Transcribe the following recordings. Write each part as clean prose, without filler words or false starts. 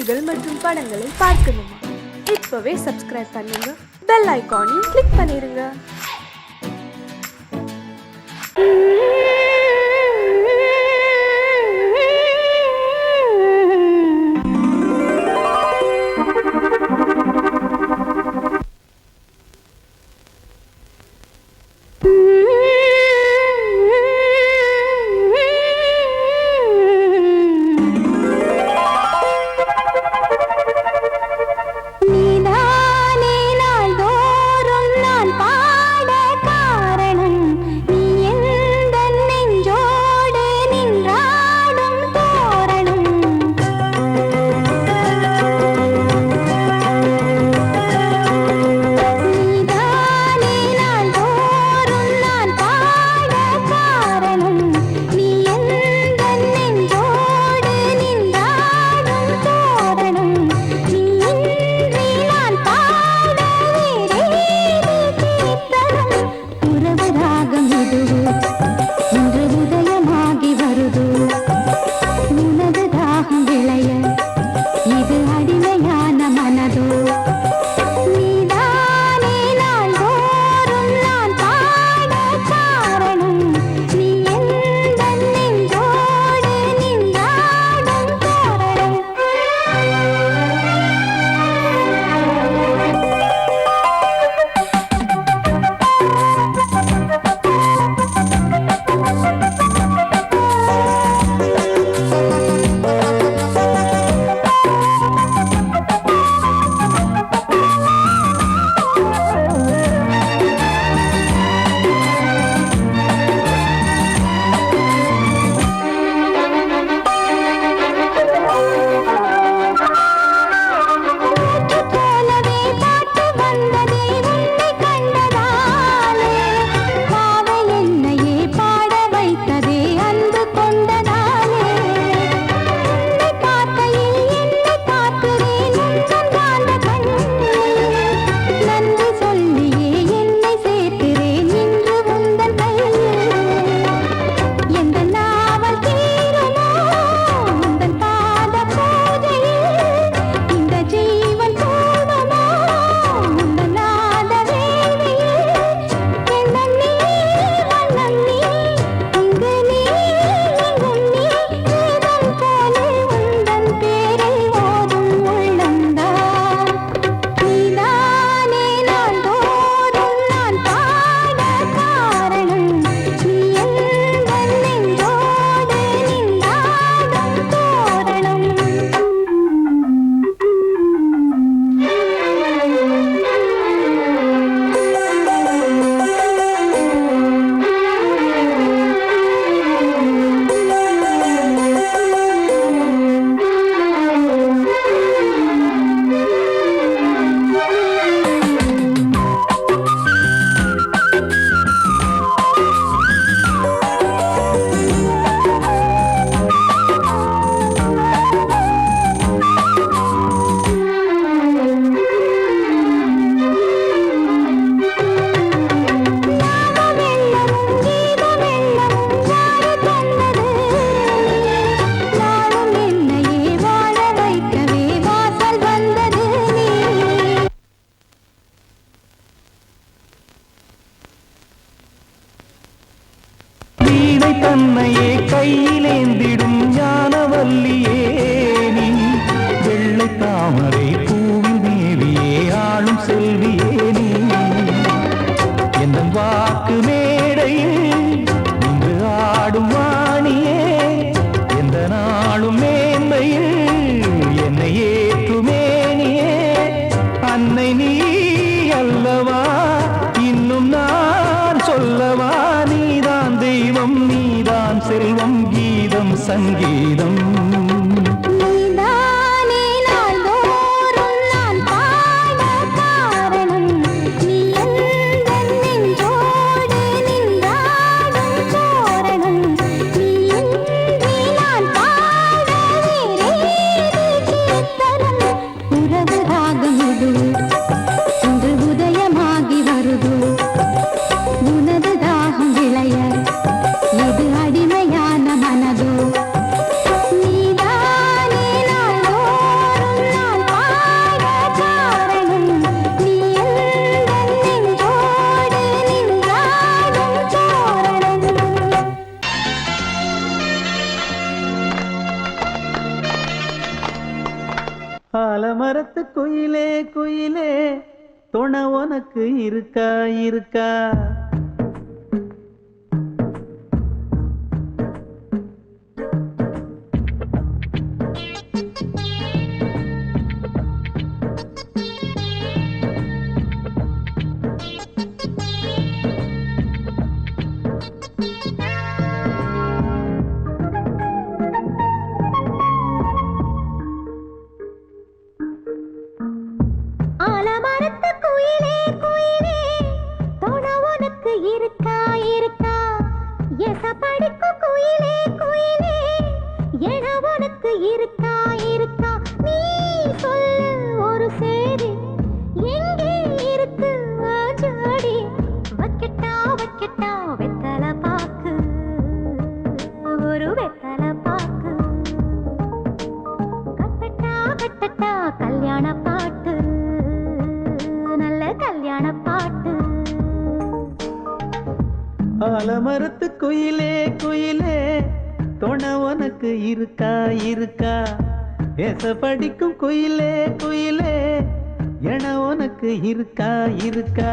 நிகழ்ச்சிகள் மற்றும் படங்களை பார்க்கணுமா? இப்பவே சப்ஸ்கிரைப் பண்ணுங்க, பெல் ஐகானையும் கிளிக் பண்ணிருங்க. தன்னையே கையிலேந்திடும் ஞானவல்லியே நீ, வெள்ளை தாமரை பூவில் மேவியே ஆளும் செல்வியே நீ, எந்த வாக்கு மேடையில் இன்று ஆடும் வாணியே, எந்த நாளும் மேன்மையில் என்னை ஏற்றுமேனியே, அன்னை நீ அல்லவா இன்னும் நான் சொல்லவா, நீதான் தெய்வம் நீதான் செல்வம் கீதம் சங்கீதம். உறவு ராகம் இது இன்று உதயமா ஆலமரத்து குயிலே குயிலே துணை உனக்கு இருக்கா இருக்கா? ஆலமரத்து குயிலே குயிலே துணை உனக்கு இருக்கா இருக்கா? எசப்படிக்கும் குயிலே குயிலே என உனக்கு இருக்கா இருக்கா? நீ சொல்லு ஒரு சேதி எங்கே இருக்கு ஜோடி? வைக்கட்டா வைக்கட்டா வெத்தலை பாக்கு, ஒரு வெத்தலை பாக்கு. கட்டட்டா கட்டட்டா கல்யாண பாட்டு, நல்ல கல்யாண பாட்டு. ஆலமரத்து குயிலே குயிலே துணை உனக்கு இருக்கா இருக்கா? ஏச படிக்கும் குயிலே குயிலே என உனக்கு இருக்கா இருக்கா?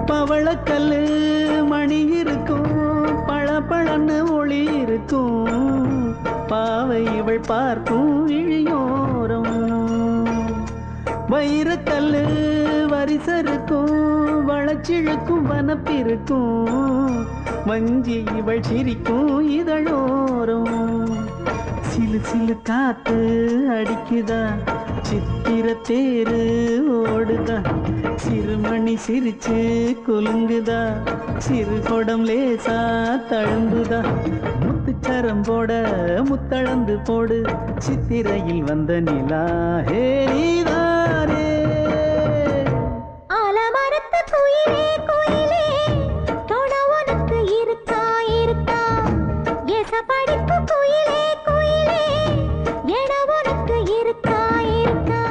பவளக்கல்லு மணி இருக்கும், பளபளன்னு ஒளி இருக்கும். பாவை இவள் பார்க்கும் இழியோரம். வைரக்கல்லு வரிசருக்கும், வளச்சிழுக்கும் வனப்பிருக்கும். வஞ்சி இவள் சிரிக்கும் இதழோரம். சிலு சிலு காத்து அடிக்குதா, சித்திர தேரு ஓடுதா. சிறுமணி சிரிச்சு குலுங்குதா, சிறு கொடம் லேசா தழும்புதா. முத்துச்சரம் போட முத்தளந்து போடு, சித்திரையில் வந்த நிலா ஹே நீதானே. ஆலமரத்து குயிலே குயிலே துணை உனக்கு இருக்கா இருக்கா? எசப்படிக்கும் குயிலே குயிலே என உனக்கு இருக்கா இருக்கா?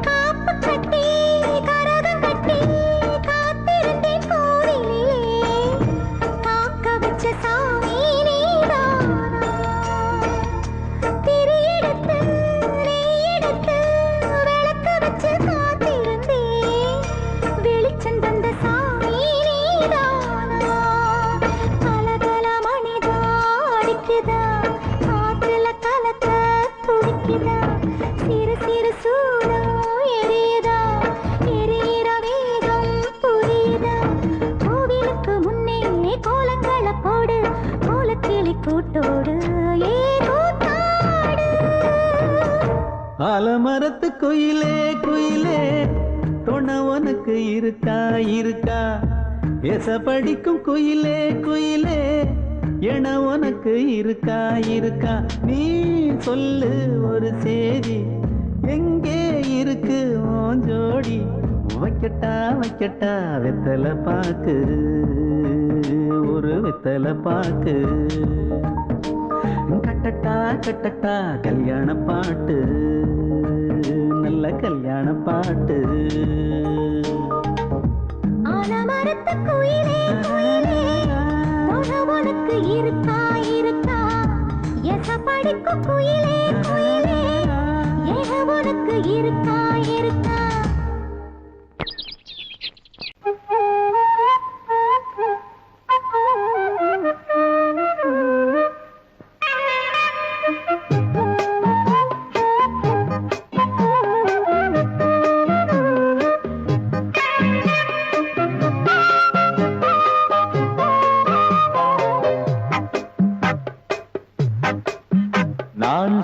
காப்பு கட்டி கரகம் கட்டி காத்திருந்தேன் கோவிலிலே. காக்க வச்ச சாமி நீதானா? திரி எடுத்து நெய் எடுத்து விளக்கு வச்சு காத்திருந்தேன். வெளிச்சம் தந்த சாமி நீதானா? கலகல மணிதா அடிக்குதா, காற்றுல கலக்க துடிக்குதா. சிறு சிறு சூடம் எரியுதா, எரியிற வேகம் புரியுதா. கோவிலுக்கு முன்னே கோலங்களை போடு, கோலக்கிளி கூட்டோடு ஏ கூத்தாடு. ஆலமரத்து குயிலே குயிலே துணை உனக்கு இருக்கா இருக்கா? ஏச படிக்கும் குயிலே குயிலே என உனக்கு இருக்கா இருக்கா? நீ சொல்லு ஒரு சேதி எங்கே இருக்கு உன் ஜோடி? வைக்கட்டா வைக்கட்டா வெத்தலை பாக்கு, ஒரு வெத்தலை பாக்கு. கட்டட்டா கட்டட்டா கல்யாண பாட்டு, நல்ல கல்யாண பாட்டு. ஆலமரத்து குயிலே குயிலே துணை உனக்கு இருக்கா இருக்கா? எசப்படிக்கும் குயிலே குயிலே என உனக்கு இருக்கா இருக்கா?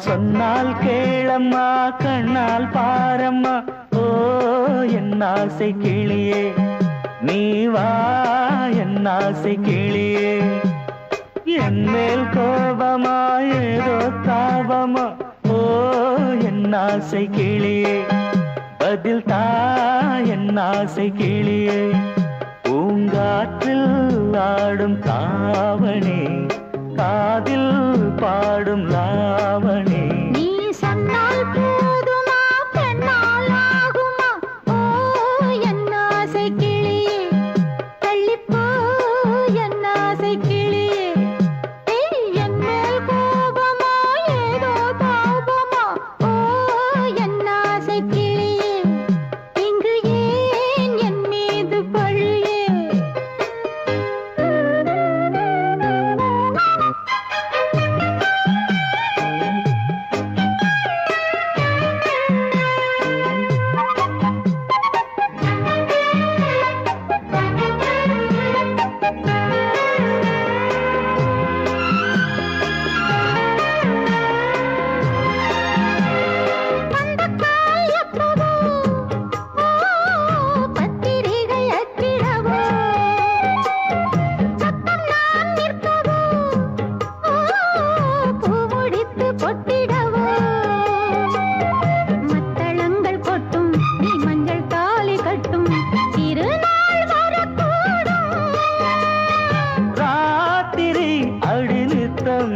சொன்னால் கேளம்மா கண்ணால் பாரம்மா ஓ என் ஆசை கிளியே நீ வா என் ஆசை கிளியே என் மேல் கோபமா ஏதோ தாபமா ஓ என் ஆசை கிளியே பதில் தா என் ஆசை கிளியே பூங்காற்றில் ஆடும் தாவணி காதில் பாடும் லாவணி நீ சொன்னால் போதுமா பெண்ணால் ஆகுமா ஓ என் ஆசை கிளியே தள்ளிப்போ என் ஆசை கிளியே என் மேல் கோபமா ஏதோ தாபமா ஓ என் ஆசை கிளியே இங்கு ஏன் என் மீது பழியே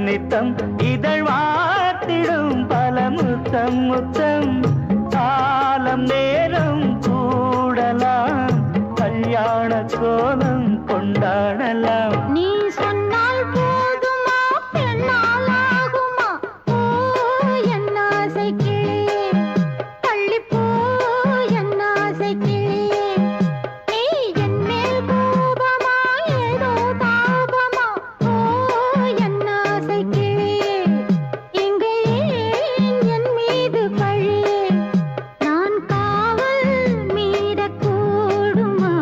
நித்தம் இதழ் வாத்திடும் பல முத்தம் முத்தம் காலம் நேரம் கூடலாம் கல்யாண கோலம் கொண்டாடலாம் நீ சொன்னால் போதுமா பெண்ணால் ஆகுமா ஓ என் ஆசை கிளியே தள்ளிப்போ என் ஆசை கிளியே நீ என் மேல் கோபமா ஏதோ தாபமா ஓ என் ஆசை கிளியே இங்கே ஏன் என் மீது பழியே நான் காவல் மீறக்கூடுமா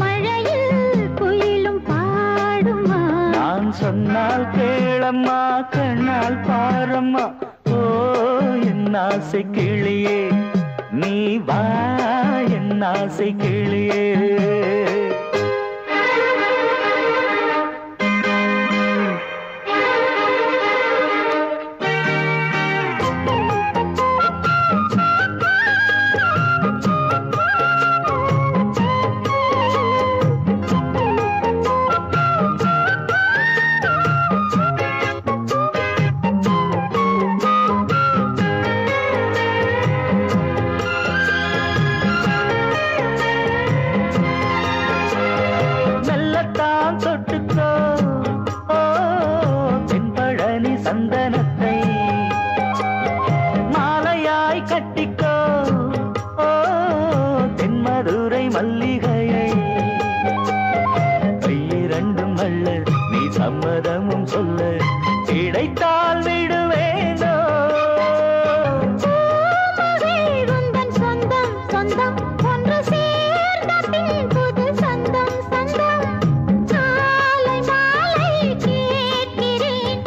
மழையில் குயிலும் பாடுமா நான் சொன்னால் கேளம்மா கண்ணால் பாரம்மா ஓ என் ஆசை கிளியே நீ வா என் ஆசை கிளியே மெல்லத்தான் தொட்டுக்கோ ஓ தென்பழனி சந்தனத்தை மாலையாய் கட்டிக்கோ ஓ தென்மதுரை மல்லிகையை கையிரண்டும் அள்ள நீ சம்மதமும் சொல்ல கிடைத்தால் விடுவேனோ உந்தன் சொந்தம் சொந்தம் ஒன்று சேர்ந்த பின் புது சொந்தம் சொந்தம் காலை மாலை கேட்கிறேன்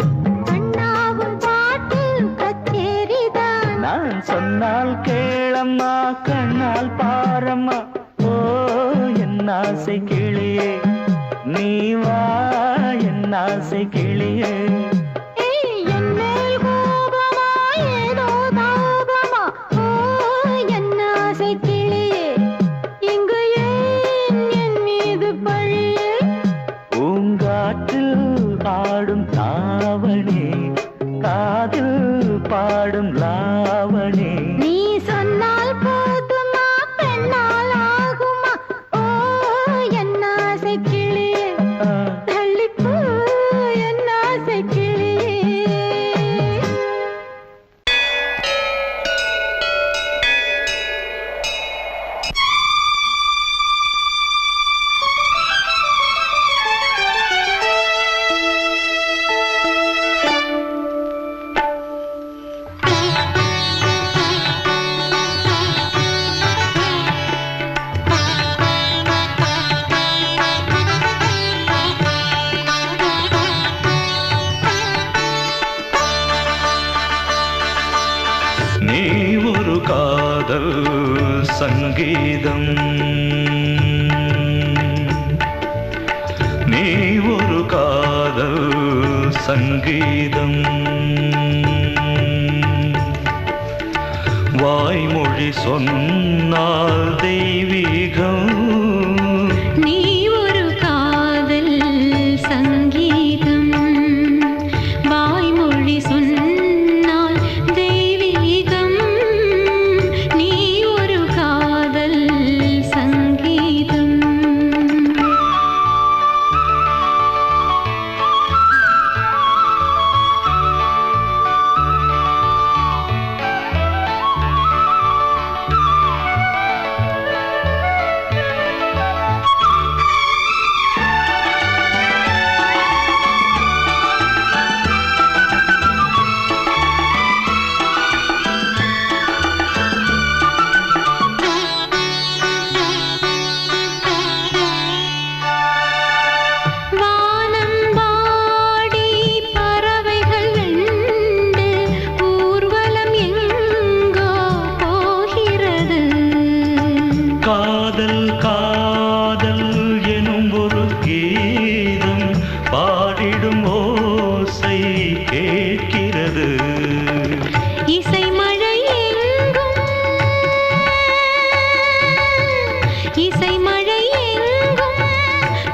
அண்ணாவும் பாட்டு கச்சேரிதான் நான் சொன்னால் கேளம்மா கண்ணால் பாரம்மா ஓ என் ஆசை கிளியே நீ வா என் ஆசை கிளியே என் மேல் கோபமா ஏதோ தாபமா ஓ என் ஆசை கிளியே இங்கு ஏன் என் மீது பழியே பூங்காற்றில் ஆடும் தாவணி காதில் பாடும் லாவணி நீ சொன்னால் போதுமா பெண்ணால் ஆகுமா ஓ என் ஆசை கிளியே தள்ளிப்போ என் ஆசை கிளியே சங்கீதம். நீ ஒரு காதல் சங்கீதம். வாய்மொழி சொன்னால் தெய்வீகம். நீ ஒரு காதல் சங்கீதம். வாய்மொழி சொன்னால் தெய்வீகம். நீ ஒரு காதல் சங்கீதம். காதல் காதல் எனும் ஒரு கீதம் பாடிடும் ஓசை கேட்கிறது. இசை மழை எங்கும் இசை மழை எங்கும்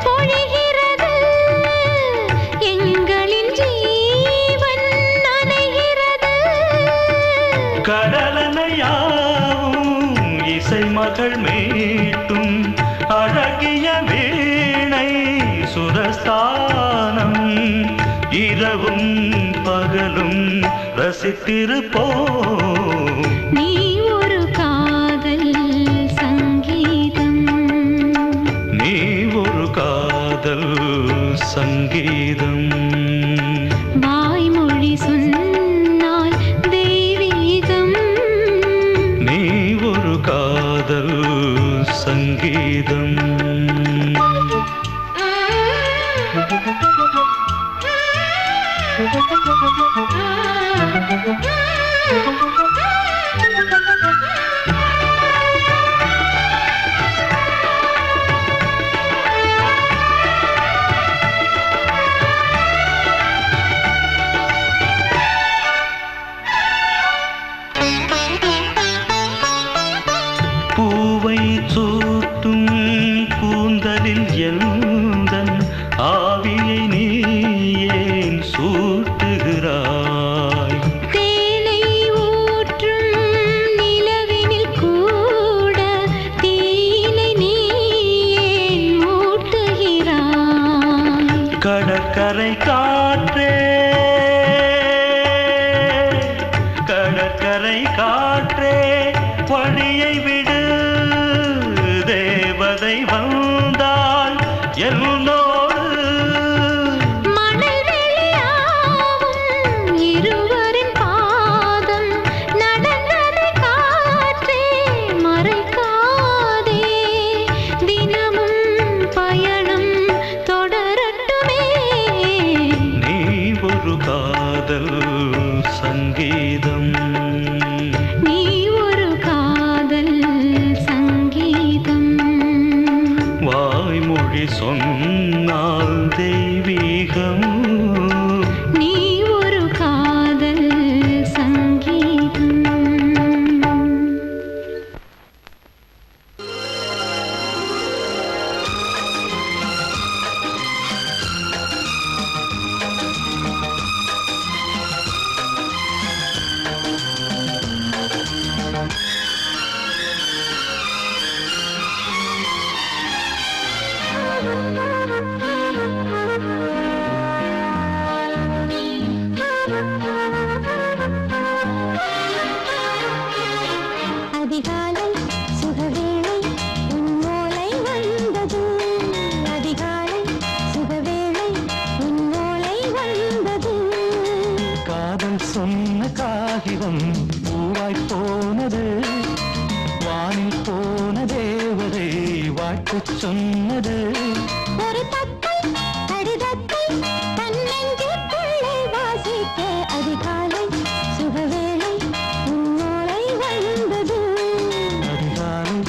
பொழிகிறது. எங்களின் ஜீவன் நனைகிறது. கடலனையாவும் இசை மகள் மீட்டும் அழகிய வீணை சுரஸ்தானம். இரவும் பகலும் ரசித்திருப்போம். நீ ஒரு காதல் சங்கீதம். நீ ஒரு காதல் சங்கீதம். வாய்மொழி சொன்னால் தெய்வீகம். நீ ஒரு காதல் சங்கீதம். பூவை சூட்டும் கூந்தலில் எந்தன் ஆவியை நீ ஏன் சூட்டுகிறாய்? தேனை ஊற்றும் நிலவினில் கூட தீனை நீ ஏன் மூட்டுகிறாய்? கடற்கரை காற்றே கடற்கரை காற்றே பணியை விடு. தேவதை வந்தால் என்னோடு மணல் வெளியாகும் இருவரின் பாதம் நடந்ததை காற்றே மறைக்காதே. தினமும் பயணம் தொடரட்டுமே. நீ ஒரு காதல் சங்கீதம். நீ ஒரு காதல் சங்கீதம். வாய்மொழி சொன்னால் தெய்வீகம். நீ ஒரு காதல் சங்கீதம். அதிகாலை சுகவேளை உன்னோலை வந்தது. அதிகாலை சுகவேளை உன்னோலை வந்தது. காதல் சொன்ன காகிதம் பூவாய் போனது. வானில் போன தேவதை வாழ்த்துச் சொன்னது. ஒரு தத்தை கடிதத்தை தன்னெஞ்சுக்குள்ளே வாசிக்க அதிகாலை சுகவேளை உன்னோலை வந்தது. அதிகாலை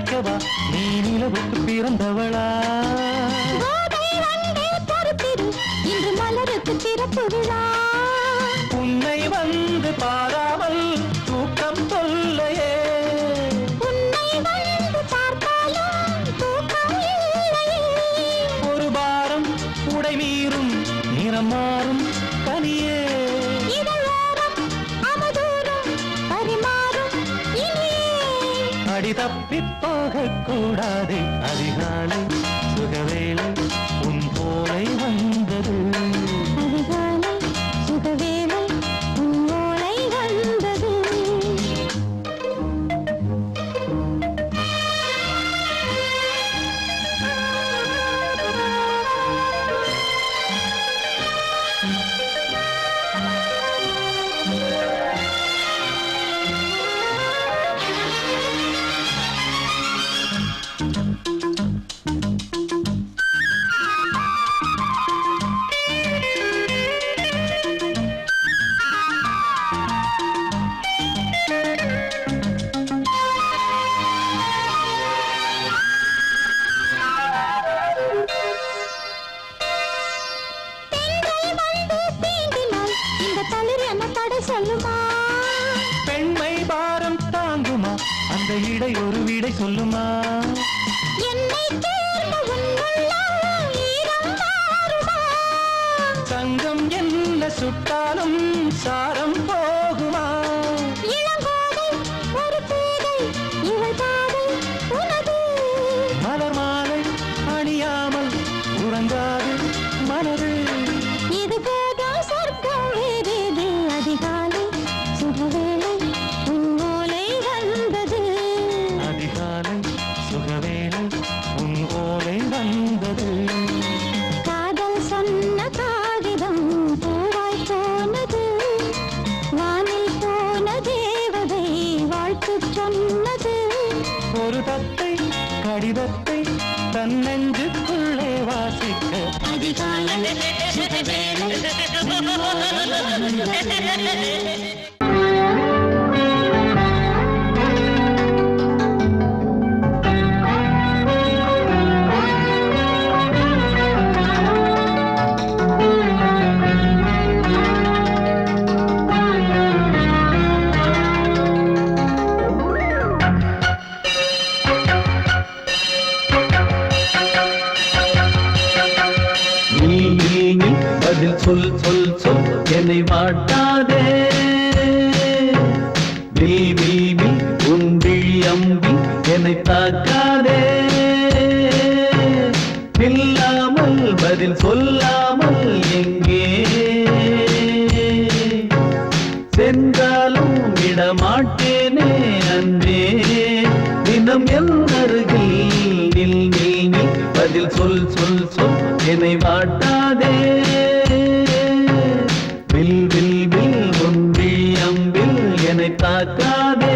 வைக்கவா நீ நிலவுக்கு பிறந்தவளா கோதை வந்தே பொறுத்திரு இன்று மலருக்கு திறப்பு விழா உன்னை வந்து பாராமல் தூக்கம் தொல்லையே உன்னை வந்து பார்த்தாலும் தூக்கம் இல்லையே ஒரு பாரம் உடை மீறும் நிறம் மாறும் தனியே இதழோரம் அவதூறும் பரிமாறும் இனியே அடி தப்பி போகக் கூடாது அதிகாலை சுகவேளை உன் போலை வந்தது அதிகாலை சுகவேளை உன் ஓலை வந்தது சொல்லுமா பெண்மை பாரம் தாங்குமா அந்த இடை ஒரு விடை சொல்லுமா என்னை தேர்ந்த உன் உள்ளம் ஈரம் மாறுமா தங்கம் என்ன சுட்டாலும் சாரம் போகுமா இளங்கோதை ஒரு பேதை இவள் பாதை உனது மலர் மாலை அணியாமல் உறங்காது மனது இது போதும் சொர்க்கம் வேறேது அதிகாலை சுகவேளை உன் ஓலை வந்தது அதிகாலை சுகவேளை உன் ஓலை வந்தது காதல் சொன்ன காகிதம் பூவாய் போனது வானில் போன தேவதை வாழ்த்து சொன்னது ஒரு தத்தை கடிதத்தை தன் நெஞ்சுக்குள்ளே வாசிக்க அதிகாலை சுகவேளை உன் ஓலை வந்தது நீ பதில் சொல் சொல் சொல் என்னை வாட்டாதே நீ உன் விழி அம்பி என்னை தாக்காதே இல்லாமல் பதில் சொல்லாமல் எங்கே சென்றாலும் விடமாட்டேனே அன்பே தினம் என் அருகில் நில் நில் நில் பதில் சொல் சொல் சொல் என்னை வாட்டாதே வில் வில் வில் ஒன்றி அம்பில் என்னை தாக்காதே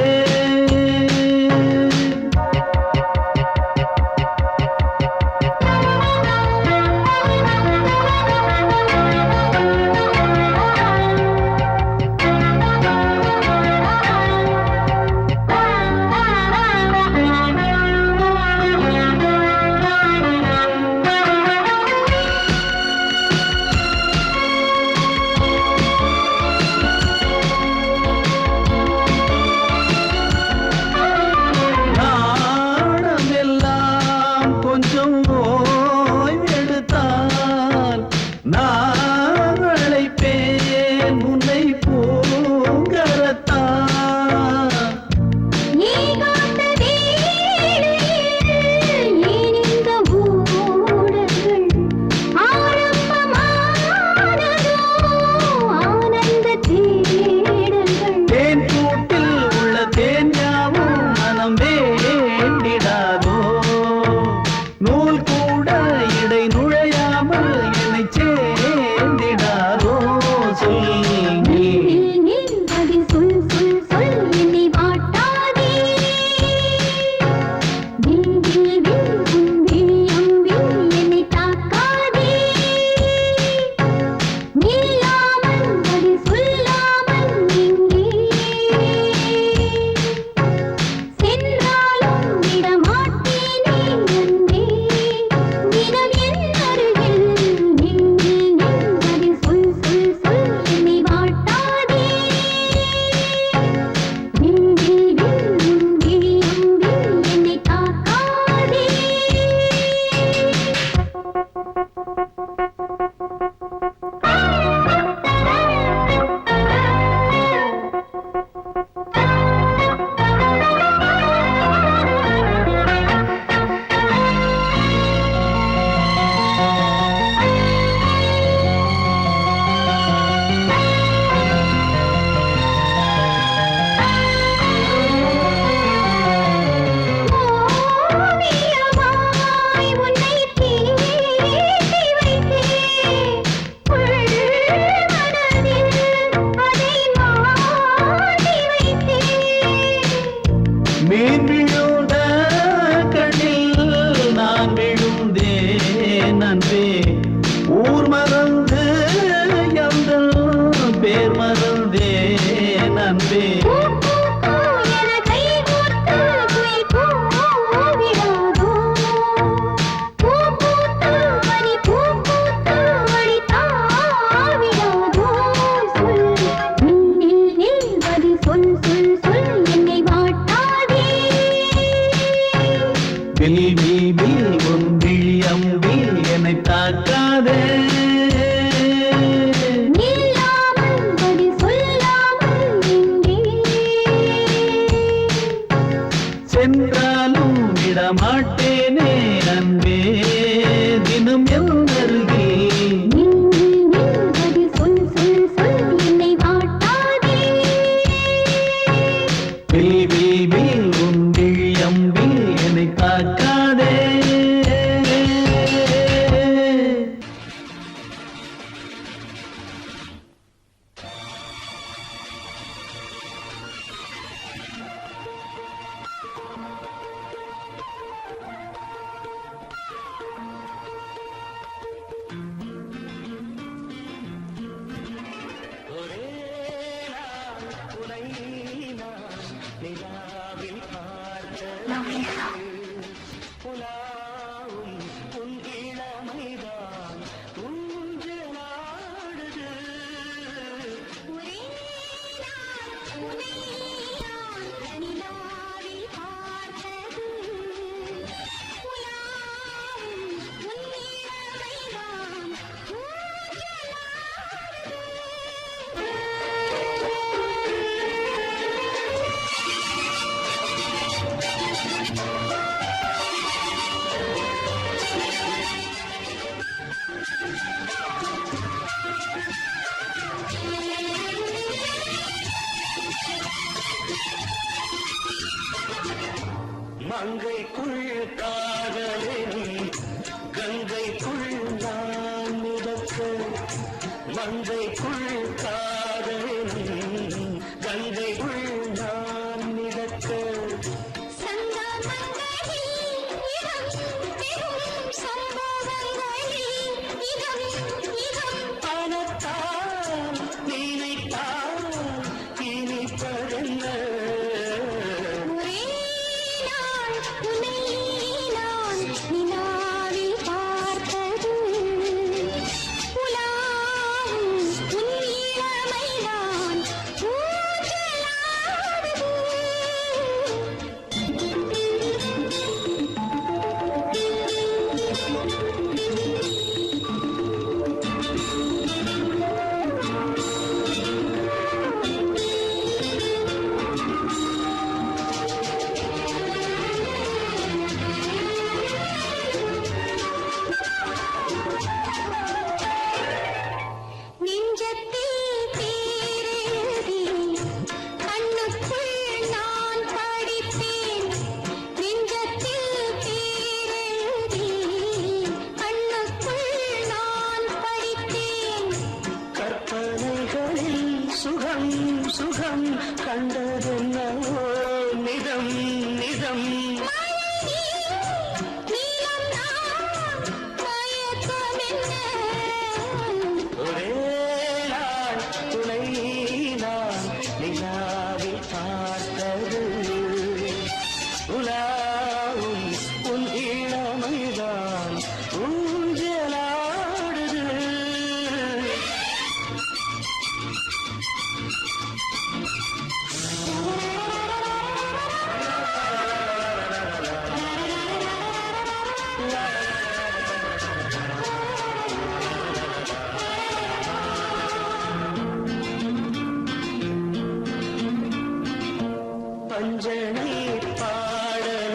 மீன் விழுந்த கண்ணில் நான் விழுந்தேன் அன்பே. ஊர் மறந்து எந்தன் பேர் மறந்தேன் அன்பே. வில் வில் வில் உன் விழி அம்பில் என்னை தாக்காதே. சென்றாலும் விடமாட்டேனே அன்பே தினம் என் அருகில். வில் வில் வில் உன் விழி அம்பில் என்னை தாக்காதே. மங்கைக்குள் காதலின் கங்கைக்குள் நான் மிதக்க. மங்கைக்குள் காதலின் கங்கைக்குள் நான் மிதக்க. பணத்தால் நினைத்தால் இனிப்பதென்ன. சுகம் சுகம் கண்டதென்னவோ நிதம் நிதம். ஒரே நாள் துணை நான் நிலாவில் பார்த்தது. உலாவும் உன் இளமைதான் ஊஞ்சலாடுது. பஞ்சனை பாடல்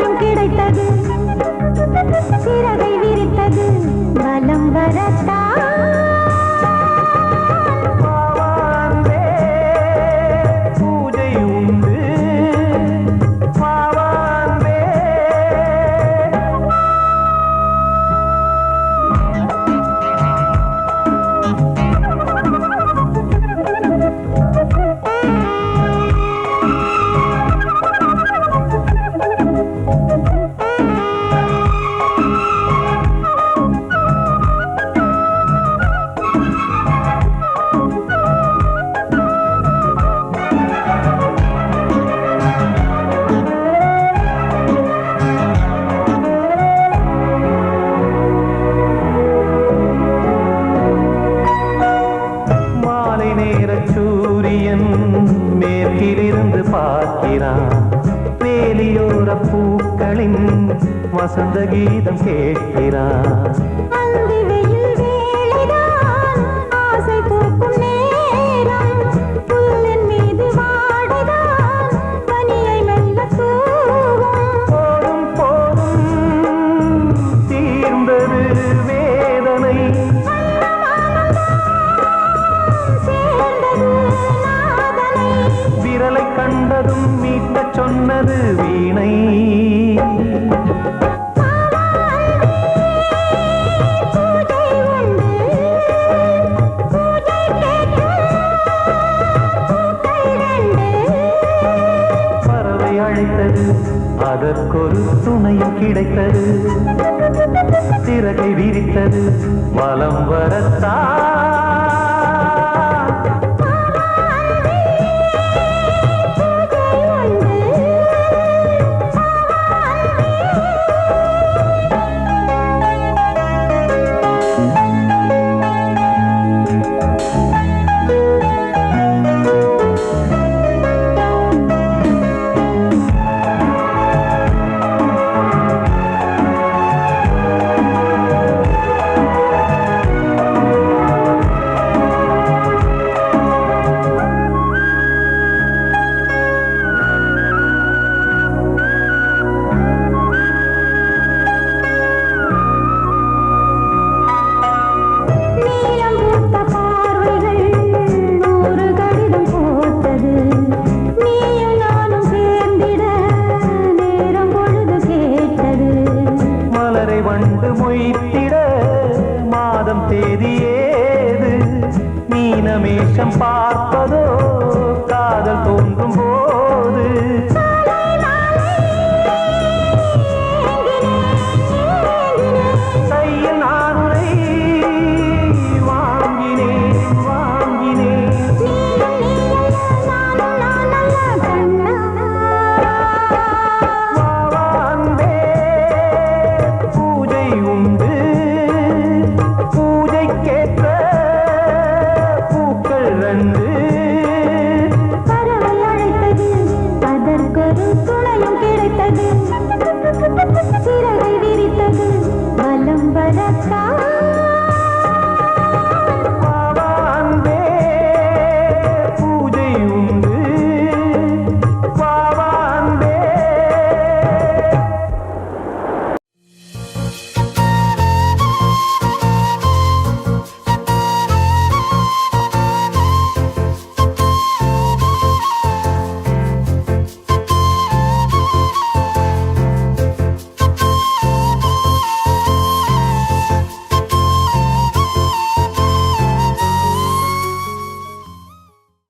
துணையும் கிடைத்தது சிறகை விரித்தது வலம் வரத்தான் பூஜை உண்டு பாவான்பே. மாலை நேர சூரியன் மேற்கிலிருந்து பார்க்கிறான். வேலியோர பூக்களின் வசந்த கீதம் கேட்கிறான். அந்தி வெயில் வேளைதான் ஆசை பூக்கும் நேரம் புல்லின் மீது வாடைதான் பனியை மெல்ல தூவும் போதும் போதும் தீர்ந்தது வேதனை. சேர்ந்தது நாதனை விரலை கண்டதும் மீட்டச் சொன்னது வீணை. பூஜை உண்டு பூஜை கேட்கும் பூக்கள் ரெண்டு பறவை அழைத்தது அதற்கொரு துணையும் கிடைத்தது சிறகை விரித்தது வலம் வரத்தான். நீலம் பூத்த பார்வைகள் நூறு கடிதம் போட்டது நீயும் நானும் சேர்ந்திட நேரம் பொழுது கேட்டது மலரை வண்டு மொய்த்திட மாதம் தேதி ஏது. மீனமேஷம் பார்ப்பதோ காதல் தோன்றும் போது. கையில் நானுரை வாங்கினேன் வாங்கினேன். பாவான்பே பூஜை உண்டு பூஜைக்கேற்ற பூக்கள் ரெண்டு. பறவை அழைத்தது அதற்கொரு துணையும் கிடைத்தது சிறகை விரித்தது வலம் வரத்தான் பாவான்பே பூஜை உண்டு